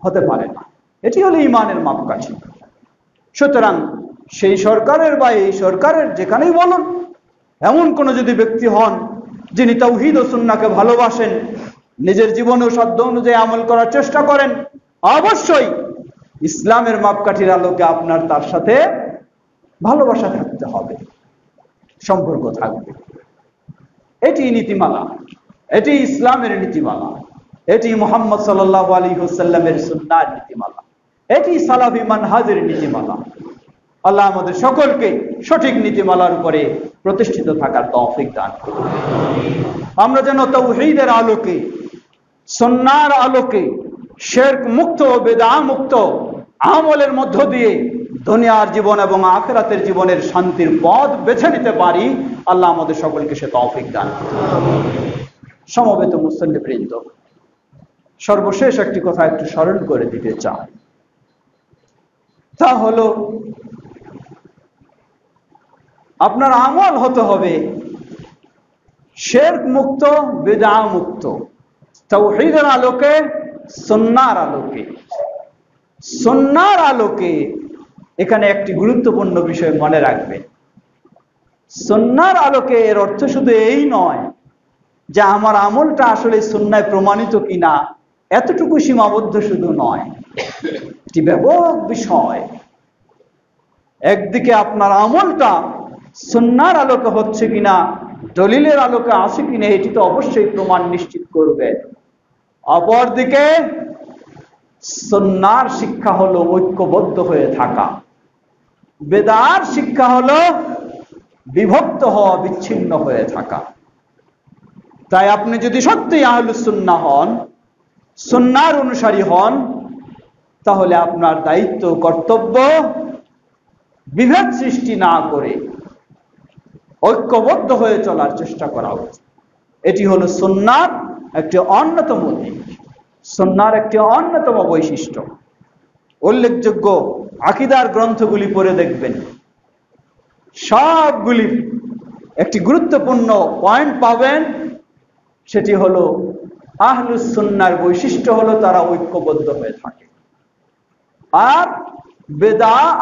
হতে পারে না। এটি হলো ঈমানের মাপকাঠি। সুতরাং সেই সরকারের বা এই সরকারের যেখানেই বলুন, এমন কোন যদি ব্যক্তি হন যিনি তাওহীদ ও সুন্নাহকে ভালোবাসেন, নিজের জীবনেও সাধ্য অনুযায়ী আমল করার চেষ্টা করেন, অবশ্যই ইসলামের মাপকাঠির আলোকে আপনার তার সাথে ভালোবাসা থাকতে হবে, সম্পর্ক থাকবে। এটি নীতিমালা, এটি ইসলামের নীতিমালা, এটি মুহাম্মদ সাল্লাল্লাহু আলাইহি ওয়াসাল্লামের সুন্নাহর নীতিমালা, এটি সালাফি মানহাজের নীতিমালা। আল্লাহ আমাদের সকলকে সঠিক নীতিমালার উপরে প্রতিষ্ঠিত থাকার তৌফিক দান করুন। আমরা যেন তাওহীদের আলোকে, সুন্নাহর আলোকে, শিরক মুক্ত ও বিদআত মুক্ত আমলের মধ্য দিয়ে দুনিয়ার জীবন এবং আখিরাতের জীবনের শান্তির পথ বেছে নিতে পারি। আল্লাহ আমাদের সকলকে সে তৌফিক দান করুন। সমবেত মুসল্লিবৃন্দ, সর্বশেষ একটি কথা একটু স্মরণ করে দিতে চাই, তা হলো আপনার আমল হতে হবে শিরক মুক্ত, বিদআত মুক্ত, তাওহীদের আলোকে, সুন্নাহর আলোকে। সুন্নাহর আলোকে এখানে একটি গুরুত্বপূর্ণ বিষয় মনে রাখবেন। সুন্নাহর আলোকে এর অর্থ শুধু এই নয় যে আমার আমলটা আসলে সুন্নায় প্রমাণিত কিনা, এতটুকু সীমাবদ্ধ শুধু নয়, এটি ব্যাপক বিষয়। একদিকে আপনার আমলটা সুন্নাহর আলোকে হচ্ছে কিনা, দলিলের আলোকে আছে কিনা, এটি তো অবশ্যই প্রমাণ নিশ্চিত করবে। অপরদিকে সুন্নাহর শিক্ষা হলো ঐক্যবদ্ধ হয়ে থাকা, বেদার শিক্ষা হলো বিভক্ত হওয়া, বিচ্ছিন্ন হয়ে থাকা। তাই আপনি যদি সত্যি আহলুস সুন্নাহ হন, সুন্নাহর অনুসারী হন, তাহলে আপনার দায়িত্ব, কর্তব্য বিভেদ সৃষ্টি না করে ঐক্যবদ্ধ হয়ে চলার চেষ্টা করা উচিত। এটি হলো সুন্নাহর একটি অন্যতম দিক, সুন্নাহর একটি অন্যতম বৈশিষ্ট্য। উল্লেখযোগ্য আকীদার গ্রন্থগুলি পড়ে দেখবেন, সবগুলি একটি গুরুত্বপূর্ণ পয়েন্ট পাবেন, সেটি হলো আহলুস সুন্নাহর বৈশিষ্ট্য হলো তারা ঐক্যবদ্ধ হয়ে থাকে। আর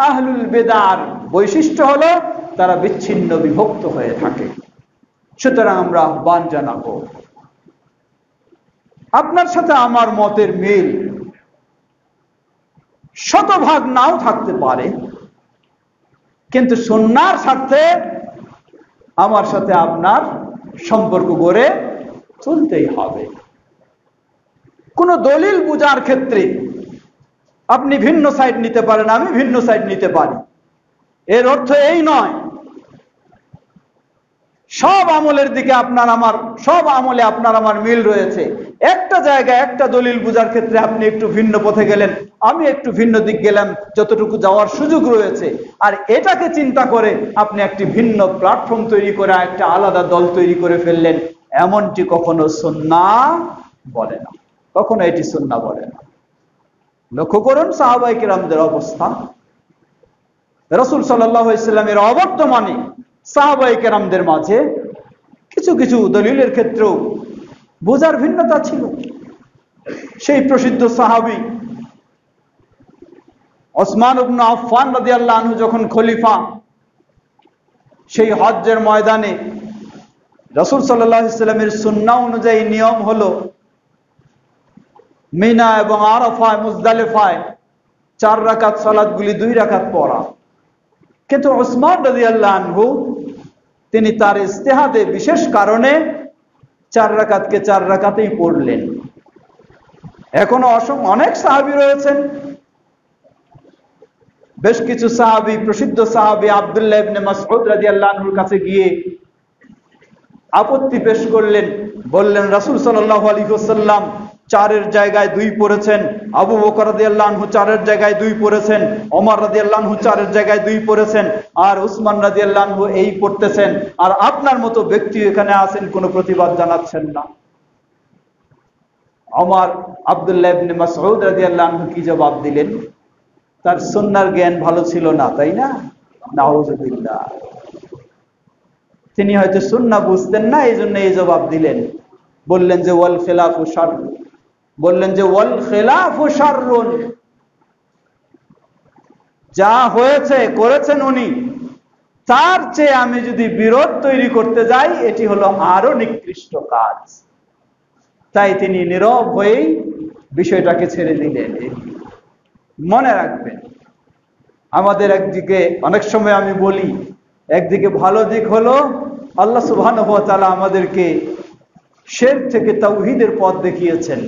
আহলুল বেদার বৈশিষ্ট্য হলো তারা বিচ্ছিন্ন, বিভক্ত হয়ে থাকে। সুতরাং আমরা আহ্বান জানাবো, আপনার সাথে আমার মতের মিল শতভাগ নাও থাকতে পারে, কিন্তু সুন্নাহর স্বার্থে আমার সাথে আপনার সম্পর্ক গড়ে তুলতেই হবে। কোন দলিল বুঝার ক্ষেত্রে আপনি ভিন্ন সাইড নিতে পারেন, আমি ভিন্ন সাইড নিতে পারি, এর অর্থ এই নয় সব আমলের দিকে আপনার আমার, সব আমলে আপনার আমার মিল রয়েছে। একটা জায়গায় একটা দলিল বুঝার ক্ষেত্রে আপনি একটু ভিন্ন পথে গেলেন, আমি একটু ভিন্ন দিক গেলাম, যতটুকু যাওয়ার সুযোগ রয়েছে। আর এটাকে চিন্তা করে আপনি একটি ভিন্ন প্ল্যাটফর্ম তৈরি করে একটা আলাদা দল তৈরি করে ফেললেন, এমনটি কখনো সুন্নাহ বলে না, কখনো এটি সুন্নাহ বলে না। লক্ষ্য করুন সাহাবায়ে কেরামদের অবস্থা। রাসূল সাল্লাল্লাহু আলাইহি ওয়াসাল্লামের অবর্তমানে সাহাবায়ে কেরামদের মাঝে কিছু কিছু দলিলের ক্ষেত্রেও বোঝার ভিন্নতা ছিল। সেই প্রসিদ্ধ সাহাবী ওসমান ইবনে আফফান রাদিয়াল্লাহু আনহু যখন খলিফা, সেই হজ্জের ময়দানে রাসূল সাল্লাল্লাহু আলাইহি ওয়াসাল্লামের সুন্নাহ অনুযায়ী নিয়ম হলো মিনা এবং আরাফায়, মুজদালিফায় 4 রাকাত সালাতগুলি 2 রাকাত পড়া। কিন্তু ওসমান রাদিয়াল্লাহু আনহু তিনি তার ইজতিহাদে বিশেষ কারণে 4 রাকাতকে 4 রাকাতেই পড়লেন। এখনো অনেক সাহাবী রয়েছেন, বেশ কিছু সাহাবী, প্রসিদ্ধ সাহাবী আব্দুল্লাহ ইবনে মাসউদ রাদিয়াল্লাহু আনহুর কাছে গিয়ে আপত্তি পেশ করলেন, বললেন রাসূল সাল্লাল্লাহু আলাইহি ওয়াসাল্লাম 4-এর জায়গায় 2 পড়েছেন, আবু বকর রাদিয়াল্লাহু আনহু 4-এর জায়গায় 2 পড়েছেন, ওমর রাদিয়াল্লাহু আনহু 4-এর জায়গায় 2 পড়েছেন, আর উসমান রাদিয়াল্লাহু আনহু এই পড়তেছেন, আর আপনার মতো ব্যক্তি এখানে আছেন, কোনো প্রতিবাদ জানাচ্ছেন না। ওমর আব্দুল্লাহ ইবনে মাসউদ রাদিয়াল্লাহু আনহু কি জবাব দিলেন? তার সুন্নাহর জ্ঞান ভালো ছিল না, তাই না? নাউযুবিল্লাহ। তিনি হয়তো সুন্নাহ বুঝতেন না, এই জন্য এই জবাব দিলেন। বললেন যে ওয়াল খিলাফু শারর, বললেন যে ওয়াল খিলাফু শাররুন, যা হয়েছে করেছেন উনি, তার চেয়ে আমি যদি বিরোধ তৈরি করতে যাই এটি হলো আরো নিকৃষ্ট কাজ। তাই তিনি নীরব হয়েই বিষয়টাকে ছেড়ে দিলেন। মনে রাখবেন, আমাদের একদিকে অনেক সময় আমি বলি, একদিকে ভালো দিক হলো আল্লাহ সুবহানাহু ওয়া তাআলা আমাদেরকে শিরক থেকে তাওহীদের পথ দেখিয়েছেন,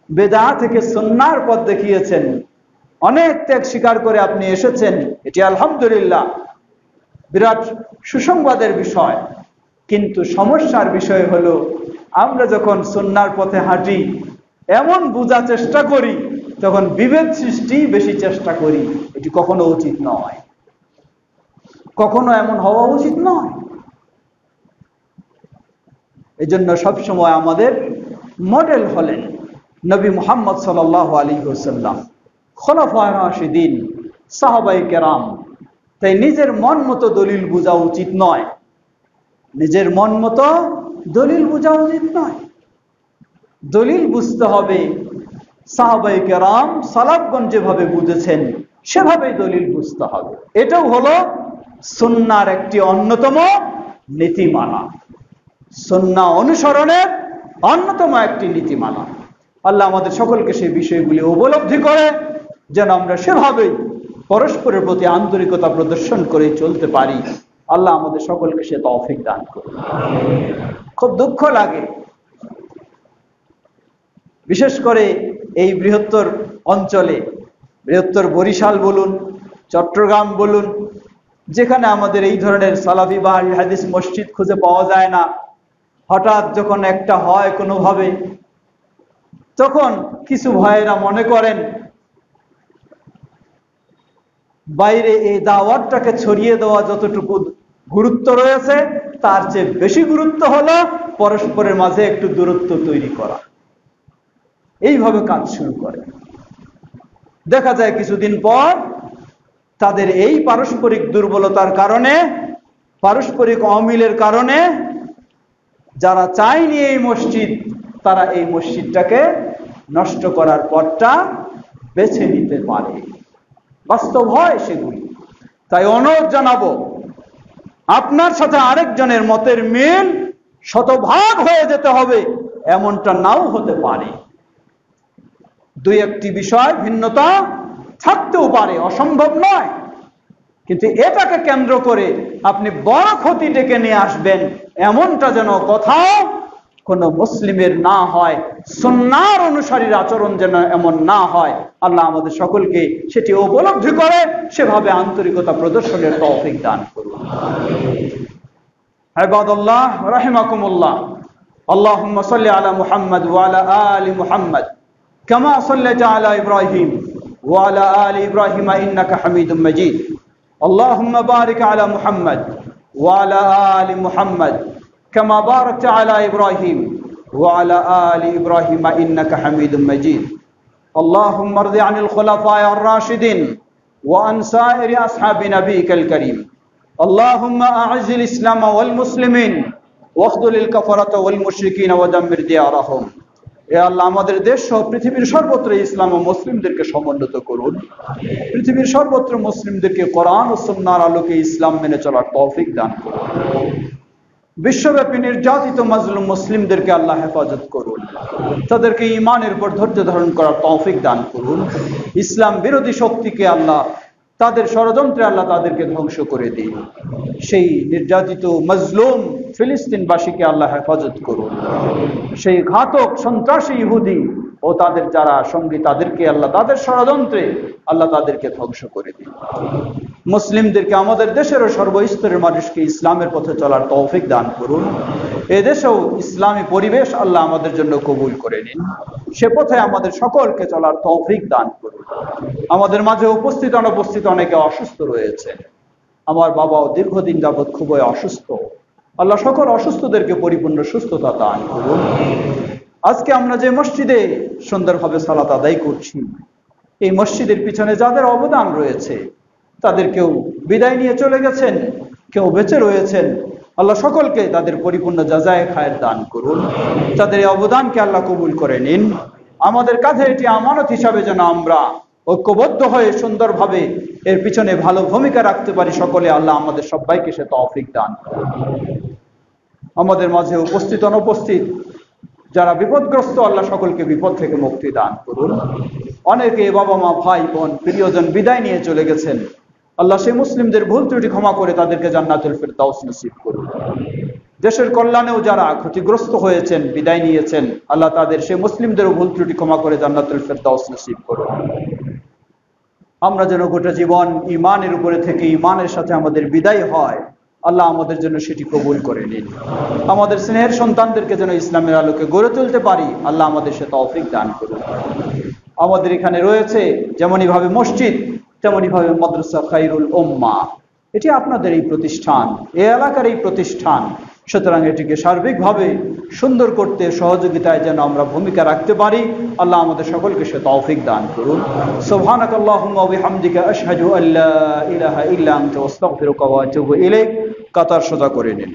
বেদাত থেকে সুন্নাহর পথ দেখিয়েছেন, অনেক ত্যাগ স্বীকার করে আপনি এসেছেন, এটি আলহামদুলিল্লাহ বিরাট সুসংবাদের বিষয়। কিন্তু সমস্যার বিষয় হলো আমরা যখন সুন্নাহর পথে হাঁটি, এমন বোঝার চেষ্টা করি, তখন বিভেদ সৃষ্টি বেশি চেষ্টা করি। এটি কখনো উচিত নয়, কখনো এমন হওয়া উচিত নয়। এই জন্য সবসময় আমাদের মডেল হলেন নবী মুহাম্মদ সাল্লাল্লাহু আলাইহি ওয়াসাল্লাম, খোলাফায়ে রাশিদিন, সাহাবায়ে কেরাম। তাই নিজের মন মতো দলিল বোঝা উচিত নয়, নিজের মন মতো দলিল বোঝা উচিত নয়। দলিল বুঝতে হবে সাহাবায়ে কেরাম সালাফগণ যেভাবে বুঝেছেন সেভাবেই দলিল বুঝতে হবে। এটাও হলো সুন্নাহর একটি অন্যতম নীতিমালা, সুন্নাহ অনুসরণের অন্যতম একটি নীতিমালা। আল্লাহ আমাদের সকলকে সেই বিষয়গুলি উপলব্ধি করে যেন আমরা সেভাবেই পরস্পরের প্রতি আন্তরিকতা প্রদর্শন করে চলতে পারি। আল্লাহ আমাদের সকলকে সে তৌফিক দান করুন। খুব দুঃখ লাগে, বিশেষ করে এই বৃহত্তর অঞ্চলে, বৃহত্তর বরিশাল বলুন, চট্টগ্রাম বলুন, যেখানে আমাদের এই ধরনের সালাফি বা আহলে হাদিস মসজিদ খুঁজে পাওয়া যায় না। হঠাৎ যখন একটা হয় কোনোভাবে, তখন কিছু ভাইয়েরা মনে করেন বাইরে এই দাওয়াতটাকে ছড়িয়ে দেওয়া যতটুকু গুরুত্ব রয়েছে, তার চেয়ে বেশি গুরুত্ব হলো পরস্পরের মাঝে একটু দূরত্ব তৈরি করা। এইভাবে কাজ শুরু করে। দেখা যায় কিছুদিন পর তাদের এই পারস্পরিক দুর্বলতার কারণে, পারস্পরিক অমিলের কারণে যারা চায়নি এই মসজিদ, তারা এই মসজিদটাকে নষ্ট করার পথটা বেছে নিতে পারে। বাস্তব হয় সেগুলি। তাই অনুরোধ জানাবো, আপনার সাথে আরেকজনের মতের মিল শতভাগ হয়ে যেতে হবে এমনটা নাও হতে পারে। দুই একটি বিষয় ভিন্নতা থাকতেও পারে, অসম্ভব নয়। কিন্তু এটাকে কেন্দ্র করে আপনি বড় ক্ষতি ডেকে নিয়ে আসবেন, এমনটা যেন কোথাও কোন মুসলিমের না হয়, সুন্নাহর অনুসারীর আচরণ যেন এমন না হয়। আল্লাহ আমাদের সকলকে সেটি উপলব্ধি করে সেভাবে আন্তরিকতা প্রদর্শনের তৌফিক দান করুন। ইবাদাল্লাহ রাহিমাকুমুল্লাহ, আল্লাহুম্মা সাল্লি আলা মুহাম্মদ ওয়া আলা আলি মুহাম্মদ কামা সাল্লাইতা আলা ইব্রাহিম ওয়া আলা আলি ইব্রাহিম ইন্নাকা হামিদুম মাজিদ। আল্লাহুম্মা বারিক আলা মুহাম্মদ ওয়া আলা আলি মুহাম্মদ কামা বারাকতা আলা ইব্রাহিম ওয়া আলা আলি ইব্রাহিম ইন্নাকা হামিদুম মাজিদ। আল্লাহুম্মা রদি আনিল খুলাফায়ে আর-রাশিদিন ওয়া আন সাইরি আসহাবি নবিকাল কারীম। আল্লাহুম্মা আ'ইজিল ইসলাম ওয়াল মুসলিমিন ওয়াখযুলিল কাফারাতা ওয়াল মুশরিকিন ওয়া দাম্মির দিয়ারাহুম। হে আল্লাহ, আমাদের দেশ সহ পৃথিবীর সর্বত্র ইসলাম ও মুসলিমদেরকে সমুন্নত করুন। পৃথিবীর সর্বত্র মুসলিমদেরকে কোরআন ও সুন্নাহর আলোকে ইসলাম মেনে চলার তৌফিক দান করুন। বিশ্বব্যাপী নির্যাতিত মাজলুম মুসলিমদেরকে আল্লাহ হেফাজত করুন, তাদেরকে ঈমানের উপর ধৈর্য ধারণ করার তৌফিক দান করুন। ইসলাম বিরোধী শক্তিকে আল্লাহ, তাদের ষড়যন্ত্রে আল্লাহ তাদেরকে ধ্বংস করে দিন। সেই নির্যাতিত মাজলুম ফিলিস্তিনবাসীকে আল্লাহ হেফাজত করুন। সেই ঘাতক সন্ত্রাসী ইহুদি ও তাদের যারা সঙ্গী, তাদেরকে আল্লাহ, তাদের ষড়যন্ত্রে আল্লাহ তাদেরকে ধ্বংস করে দিন। মুসলিমদেরকে, আমাদের দেশেরও সর্বস্তরের মানুষকে ইসলামের পথে চলার তৌফিক দান করুন। এদেশেও ইসলামী পরিবেশ আল্লাহ আমাদের জন্য কবুল করে নিন। সে পথে আমাদের সকলকে চলার তৌফিক দান করুন। আমাদের মাঝে উপস্থিত অনুপস্থিত অনেকে অসুস্থ রয়েছে। আমার বাবাও দীর্ঘদিন যাবৎ খুবই অসুস্থ। আল্লাহ সকল অসুস্থদেরকে পরিপূর্ণ সুস্থতা দান করুন। আজকে আমরা যে মসজিদে সুন্দরভাবে সালাত আদায় করছি, এই মসজিদের পিছনে যাদের অবদান রয়েছে তাদের কেউ বিদায় নিয়ে চলে গেছেন, কেউ বেঁচে রয়েছেন। আল্লাহ সকলকে তাদের পরিপূর্ণ জাযায়ে খায়ের দান করুন, তাদের এই অবদানকে আল্লাহ কবুল করে নিন। আমাদের কাছে এটি আমানত হিসাবে যেন আমরা ঐক্যবদ্ধ হয়ে সুন্দরভাবে এর পিছনে ভালো ভূমিকা রাখতে পারি। সকলে আল্লাহ আমাদের সবাইকে সে তৌফিক দান করুন। আমাদের মাঝে উপস্থিত অনুপস্থিত যারা বিপদগ্রস্ত, আল্লাহ সকলকে বিপদ থেকে মুক্তি দান করুন। অনেকে বাবা মা ভাই বোন প্রিয়জন বিদায় নিয়ে চলে গেছেন, আল্লাহ সেই মুসলিমদের ভুল ত্রুটি ক্ষমা করে তাদেরকে জান্নাতুল ফিরদাউস নসিব করুন। দেশের কল্যাণেও যারা ক্ষতিগ্রস্ত হয়েছেন বিদায় নিয়েছেন, আল্লাহ তাদের সেই মুসলিমদেরও ভুল ত্রুটি ক্ষমা করে জান্নাতুল ফিরদাউস নসিব করুন। আমরা যেন গোটা জীবন ঈমানের উপরে থেকে ঈমানের সাথে আমাদের বিদায় হয়, আল্লাহ আমাদের জন্য সেটি কবুল করে নিন। আমাদের স্নেহের সন্তানদেরকে যেন ইসলামের আলোকে গড়ে তুলতে পারি, আল্লাহ আমাদের সে তৌফিক দান করুন। আমাদের এখানে রয়েছে যেমনইভাবে মসজিদ, তেমনইভাবে মাদ্রাসা খায়রুল উম্মাহ, এটি আপনাদের এই প্রতিষ্ঠান, এই এলাকার এই প্রতিষ্ঠান। সুতরাং এটিকে সার্বিকভাবে সুন্দর করতে সহযোগিতায় যেন আমরা ভূমিকা রাখতে পারি, আল্লাহ আমাদের সকলকে সে তৌফিক দান করুন। সুবহানাকাল্লাহুম্মা ওয়া বিহামদিকা আশহাদু আল্লা ইলাহা ইল্লা আনতা আস্তাগফিরুকা ওয়া আতুবু ইলাইক। কাতার সোজা করে নিন।